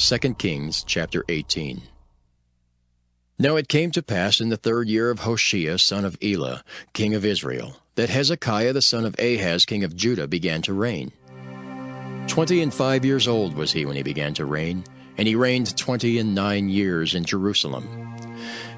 2 Kings chapter 18. Now it came to pass in the 3rd year of Hoshea son of Elah, king of Israel, that Hezekiah the son of Ahaz king of Judah began to reign. 25 years old was he when he began to reign, and he reigned 29 years in Jerusalem.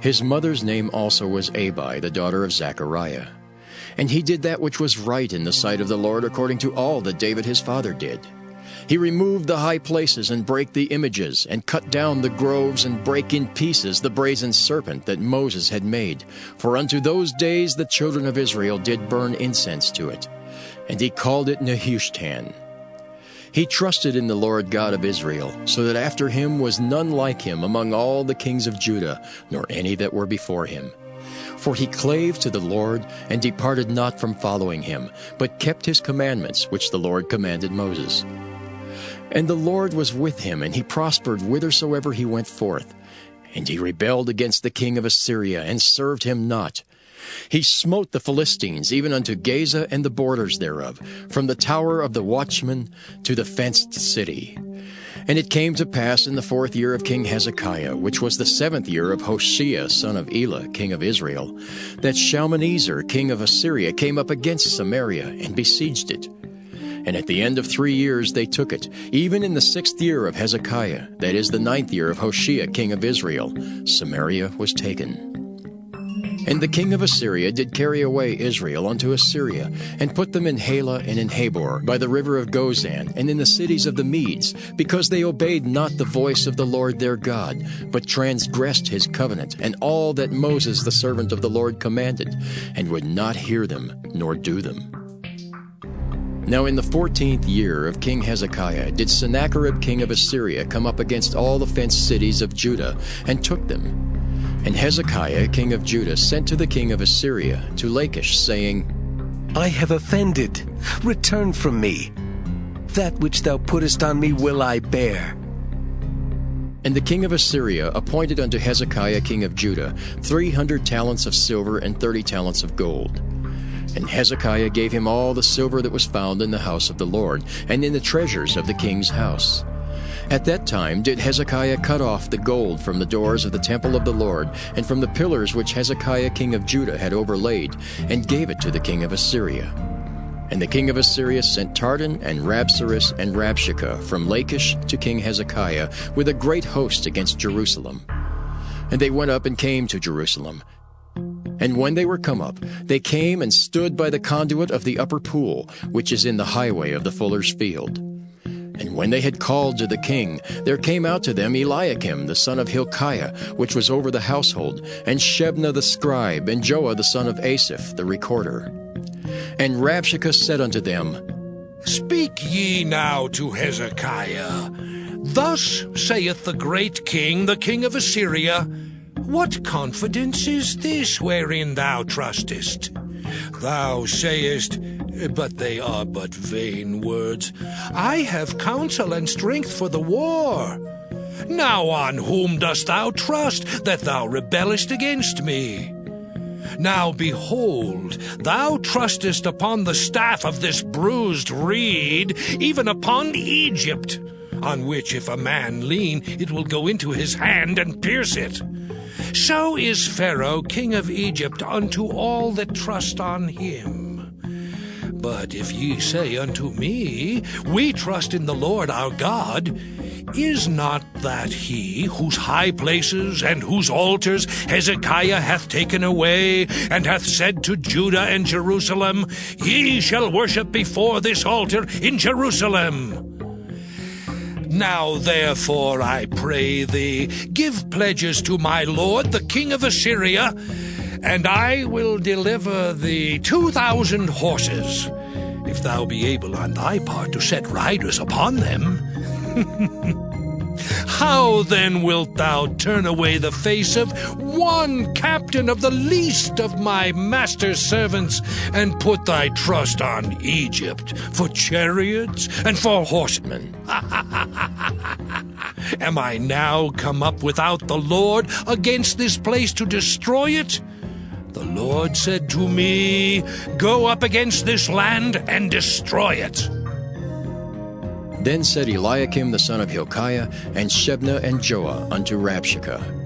His mother's name also was Abi, the daughter of Zechariah. And he did that which was right in the sight of the Lord, according to all that David his father did. He removed the high places and brake the images, and cut down the groves and brake in pieces the brazen serpent that Moses had made. For unto those days the children of Israel did burn incense to it. And he called it Nehushtan. He trusted in the Lord God of Israel, so that after him was none like him among all the kings of Judah, nor any that were before him. For he clave to the Lord, and departed not from following him, but kept his commandments which the Lord commanded Moses. And the Lord was with him, and he prospered whithersoever he went forth. And he rebelled against the king of Assyria, and served him not. He smote the Philistines, even unto Gaza and the borders thereof, from the tower of the watchman to the fenced city. And it came to pass in the 4th year of King Hezekiah, which was the 7th year of Hoshea son of Elah, king of Israel, that Shalmaneser king of Assyria came up against Samaria, and besieged it. And at the end of 3 years they took it, even in the 6th year of Hezekiah, that is the 9th year of Hoshea king of Israel, Samaria was taken. And the king of Assyria did carry away Israel unto Assyria, and put them in Halah and in Habor, by the river of Gozan, and in the cities of the Medes, because they obeyed not the voice of the Lord their God, but transgressed his covenant, and all that Moses the servant of the Lord commanded, and would not hear them, nor do them. Now in the 14th year of King Hezekiah did Sennacherib king of Assyria come up against all the fenced cities of Judah, and took them. And Hezekiah king of Judah sent to the king of Assyria, to Lachish, saying, I have offended. Return from me. That which thou puttest on me will I bear. And the king of Assyria appointed unto Hezekiah king of Judah 300 talents of silver and 30 talents of gold. And Hezekiah gave him all the silver that was found in the house of the Lord, and in the treasures of the king's house. At that time did Hezekiah cut off the gold from the doors of the temple of the Lord, and from the pillars which Hezekiah king of Judah had overlaid, and gave it to the king of Assyria. And the king of Assyria sent Tartan and Rabsaris and Rabshakeh from Lachish to King Hezekiah with a great host against Jerusalem. And they went up and came to Jerusalem. And when they were come up, they came and stood by the conduit of the upper pool, which is in the highway of the fuller's field. And when they had called to the king, there came out to them Eliakim the son of Hilkiah, which was over the household, and Shebna the scribe, and Joah the son of Asaph the recorder. And Rabshakeh said unto them, Speak ye now to Hezekiah. Thus saith the great king, the king of Assyria, What confidence is this wherein thou trustest? Thou sayest, but they are but vain words, I have counsel and strength for the war. Now on whom dost thou trust, that thou rebellest against me? Now behold, thou trustest upon the staff of this bruised reed, even upon Egypt, on which if a man lean, it will go into his hand and pierce it. So is Pharaoh king of Egypt unto all that trust on him. But if ye say unto me, We trust in the Lord our God, is not that he whose high places and whose altars Hezekiah hath taken away, and hath said to Judah and Jerusalem, Ye shall worship before this altar in Jerusalem? Now therefore, I pray thee, give pledges to my lord the king of Assyria, and I will deliver thee 2,000 horses, if thou be able on thy part to set riders upon them. How then wilt thou turn away the face of one captain of the least of my master's servants, and put thy trust on Egypt for chariots and for horsemen? Am I now come up without the Lord against this place to destroy it? The Lord said to me, Go up against this land and destroy it. Then said Eliakim the son of Hilkiah, and Shebna and Joah unto Rabshakeh,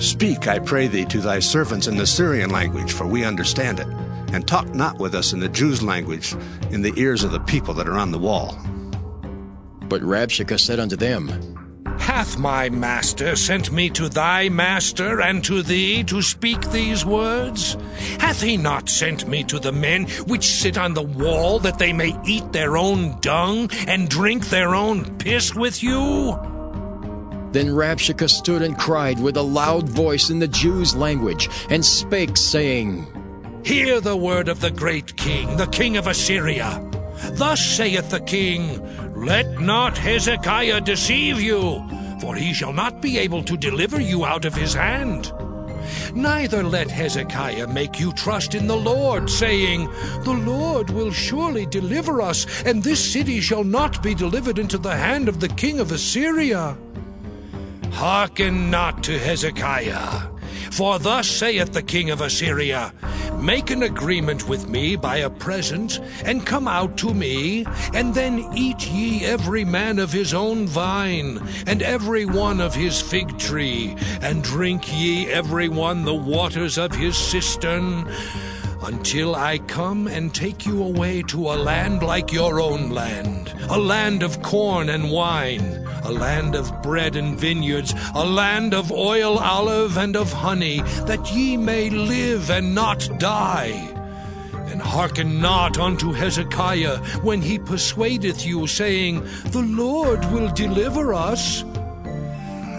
Speak, I pray thee, to thy servants in the Syrian language, for we understand it, and talk not with us in the Jews' language, in the ears of the people that are on the wall. But Rabshakeh said unto them, Hath my master sent me to thy master and to thee to speak these words? Hath he not sent me to the men which sit on the wall, that they may eat their own dung and drink their own piss with you? Then Rabshakeh stood and cried with a loud voice in the Jews' language, and spake, saying, Hear the word of the great king, the king of Assyria. Thus saith the king, Let not Hezekiah deceive you, for he shall not be able to deliver you out of his hand. Neither let Hezekiah make you trust in the Lord, saying, The Lord will surely deliver us, and this city shall not be delivered into the hand of the king of Assyria. Hearken not to Hezekiah, for thus saith the king of Assyria, Make an agreement with me by a present, and come out to me, and then eat ye every man of his own vine, and every one of his fig tree, and drink ye every one the waters of his cistern, until I come and take you away to a land like your own land, a land of corn and wine, a land of bread and vineyards, a land of oil, olive, and of honey, that ye may live and not die. And hearken not unto Hezekiah when he persuadeth you, saying, The Lord will deliver us.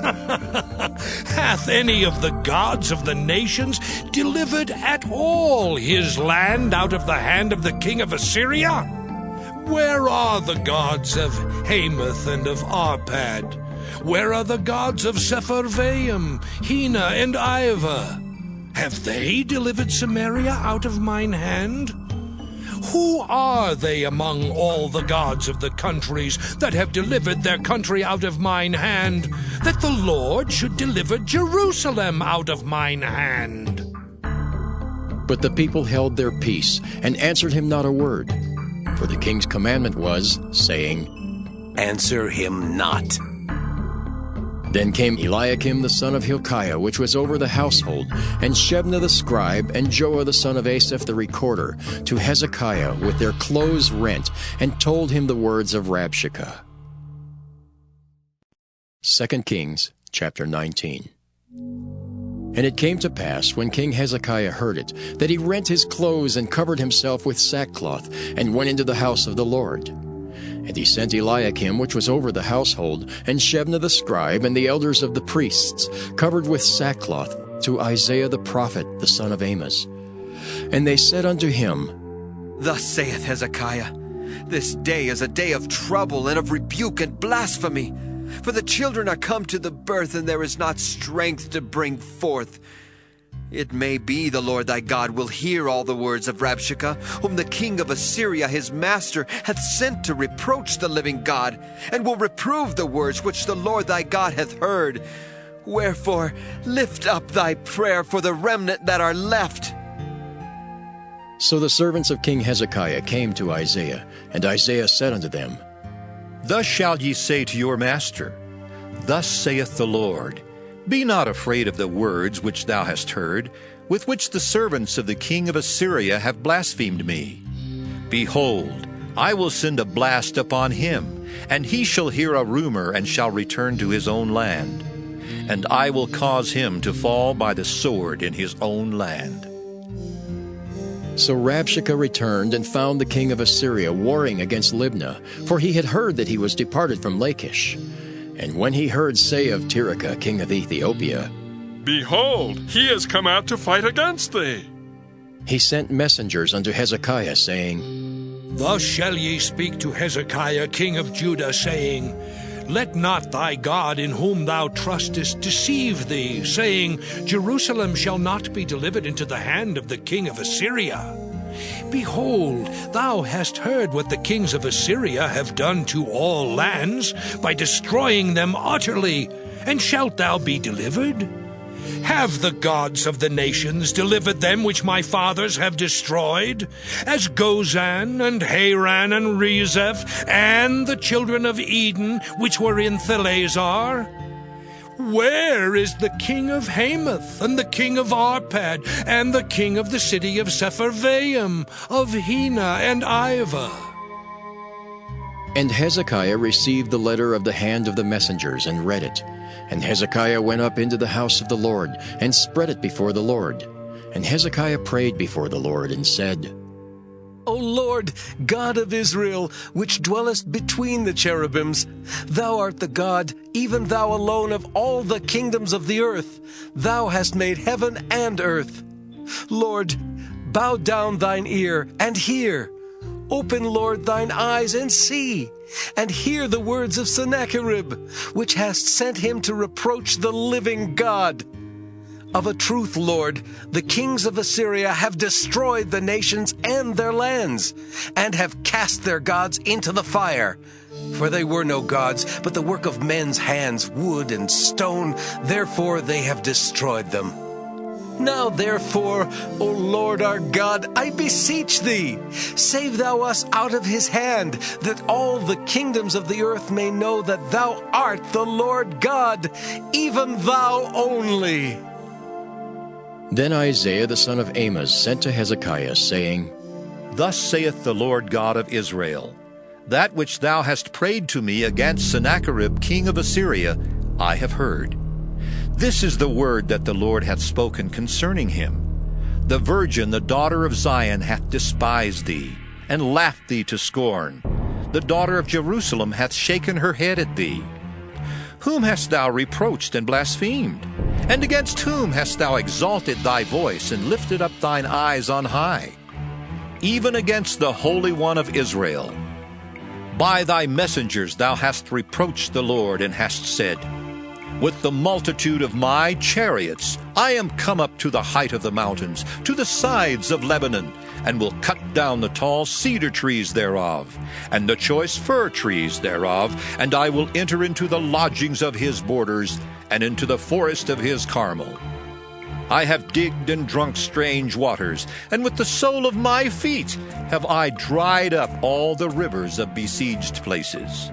Hath any of the gods of the nations delivered at all his land out of the hand of the king of Assyria? Where are the gods of Hamath and of Arpad? Where are the gods of Sepharvaim, Hena, and Ivah? Have they delivered Samaria out of mine hand? Who are they among all the gods of the countries that have delivered their country out of mine hand, that the Lord should deliver Jerusalem out of mine hand? But the people held their peace, and answered him not a word. For the king's commandment was, saying, Answer him not. Then came Eliakim the son of Hilkiah, which was over the household, and Shebna the scribe, and Joah the son of Asaph the recorder, to Hezekiah with their clothes rent, and told him the words of Rabshakeh. 2 Kings chapter 19. And it came to pass, when King Hezekiah heard it, that he rent his clothes and covered himself with sackcloth, and went into the house of the Lord. And he sent Eliakim, which was over the household, and Shebna the scribe, and the elders of the priests, covered with sackcloth, to Isaiah the prophet, the son of Amos. And they said unto him, Thus saith Hezekiah, This day is a day of trouble and of rebuke and blasphemy. For the children are come to the birth, and there is not strength to bring forth. It may be the Lord thy God will hear all the words of Rabshakeh, whom the king of Assyria his master hath sent to reproach the living God, and will reprove the words which the Lord thy God hath heard. Wherefore lift up thy prayer for the remnant that are left. So the servants of King Hezekiah came to Isaiah, and Isaiah said unto them, Thus shall ye say to your master, Thus saith the Lord, Be not afraid of the words which thou hast heard, with which the servants of the king of Assyria have blasphemed me. Behold, I will send a blast upon him, and he shall hear a rumor, and shall return to his own land. And I will cause him to fall by the sword in his own land. So Rabshakeh returned and found the king of Assyria warring against Libnah, for he had heard that he was departed from Lachish. And when he heard say of Tirhakah, king of Ethiopia, Behold, he is come out to fight against thee, he sent messengers unto Hezekiah, saying, Thus shall ye speak to Hezekiah king of Judah, saying, Let not thy God in whom thou trustest deceive thee, saying, Jerusalem shall not be delivered into the hand of the king of Assyria. Behold, thou hast heard what the kings of Assyria have done to all lands, by destroying them utterly, and shalt thou be delivered? Have the gods of the nations delivered them which my fathers have destroyed, as Gozan and Haran and Rezeph, and the children of Eden which were in Thalazar? Where is the king of Hamath, and the king of Arpad, and the king of the city of Sepharvaim, of Hena and Ivah? And Hezekiah received the letter of the hand of the messengers, and read it. And Hezekiah went up into the house of the Lord, and spread it before the Lord. And Hezekiah prayed before the Lord, and said, O Lord, God of Israel, which dwellest between the cherubims, thou art the God, even thou alone of all the kingdoms of the earth. Thou hast made heaven and earth. Lord, bow down thine ear, and hear. Open, Lord, thine eyes, and see, and hear the words of Sennacherib, which hast sent him to reproach the living God. Of a truth, Lord, the kings of Assyria have destroyed the nations and their lands, and have cast their gods into the fire. For they were no gods, but the work of men's hands, wood and stone, therefore they have destroyed them. Now therefore, O Lord our God, I beseech thee, save thou us out of his hand, that all the kingdoms of the earth may know that thou art the Lord God, even thou only. Then Isaiah the son of Amoz sent to Hezekiah, saying, Thus saith the Lord God of Israel, That which thou hast prayed to me against Sennacherib king of Assyria, I have heard. This is the word that the Lord hath spoken concerning him. The virgin, the daughter of Zion, hath despised thee, and laughed thee to scorn. The daughter of Jerusalem hath shaken her head at thee. Whom hast thou reproached and blasphemed? And against whom hast thou exalted thy voice, and lifted up thine eyes on high? Even against the Holy One of Israel. By thy messengers thou hast reproached the Lord, and hast said, With the multitude of my chariots I am come up to the height of the mountains, to the sides of Lebanon, and will cut down the tall cedar trees thereof, and the choice fir trees thereof, and I will enter into the lodgings of his borders, and into the forest of his Carmel. I have digged and drunk strange waters, and with the sole of my feet have I dried up all the rivers of besieged places.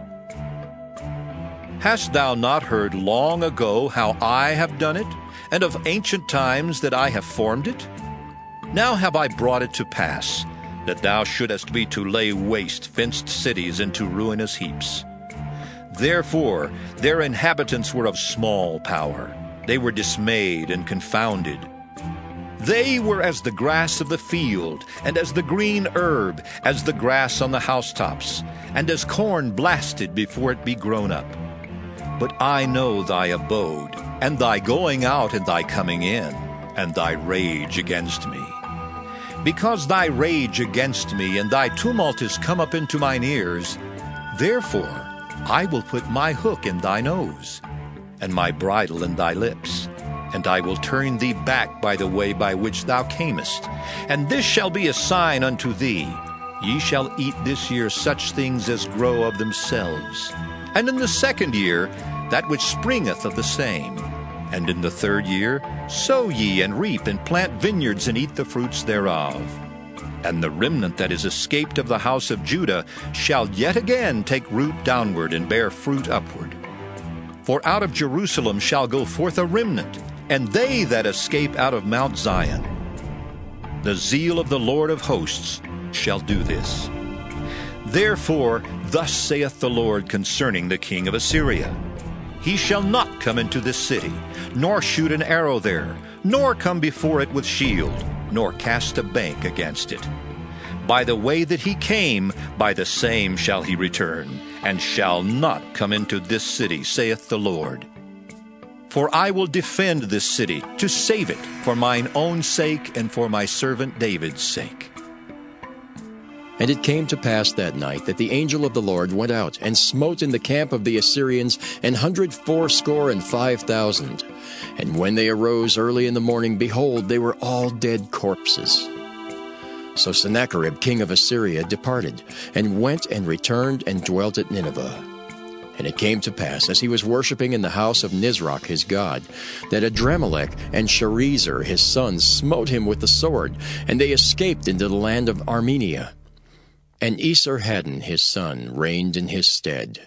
Hast thou not heard long ago how I have done it, and of ancient times that I have formed it? Now have I brought it to pass, that thou shouldest be to lay waste fenced cities into ruinous heaps. Therefore their inhabitants were of small power. They were dismayed and confounded. They were as the grass of the field, and as the green herb, as the grass on the housetops, and as corn blasted before it be grown up. But I know thy abode, and thy going out and thy coming in, and thy rage against me. Because thy rage against me and thy tumult is come up into mine ears, therefore I will put my hook in thy nose, and my bridle in thy lips, and I will turn thee back by the way by which thou camest. And this shall be a sign unto thee, ye shall eat this year such things as grow of themselves, and in the second year that which springeth of the same. And in the third year sow ye and reap and plant vineyards and eat the fruits thereof. And the remnant that is escaped of the house of Judah shall yet again take root downward and bear fruit upward. For out of Jerusalem shall go forth a remnant, and they that escape out of Mount Zion. The zeal of the Lord of hosts shall do this. Therefore thus saith the Lord concerning the king of Assyria, He shall not come into this city, nor shoot an arrow there, nor come before it with shield, nor cast a bank against it. By the way that he came, by the same shall he return, and shall not come into this city, saith the Lord. For I will defend this city, to save it, for mine own sake and for my servant David's sake. And it came to pass that night that the angel of the Lord went out and smote in the camp of the Assyrians 185,000. And when they arose early in the morning, behold, they were all dead corpses. So Sennacherib king of Assyria departed, and went and returned and dwelt at Nineveh. And it came to pass, as he was worshipping in the house of Nisroch his god, that Adrammelech and Sharezer his sons smote him with the sword, and they escaped into the land of Armenia. And Esarhaddon his son reigned in his stead.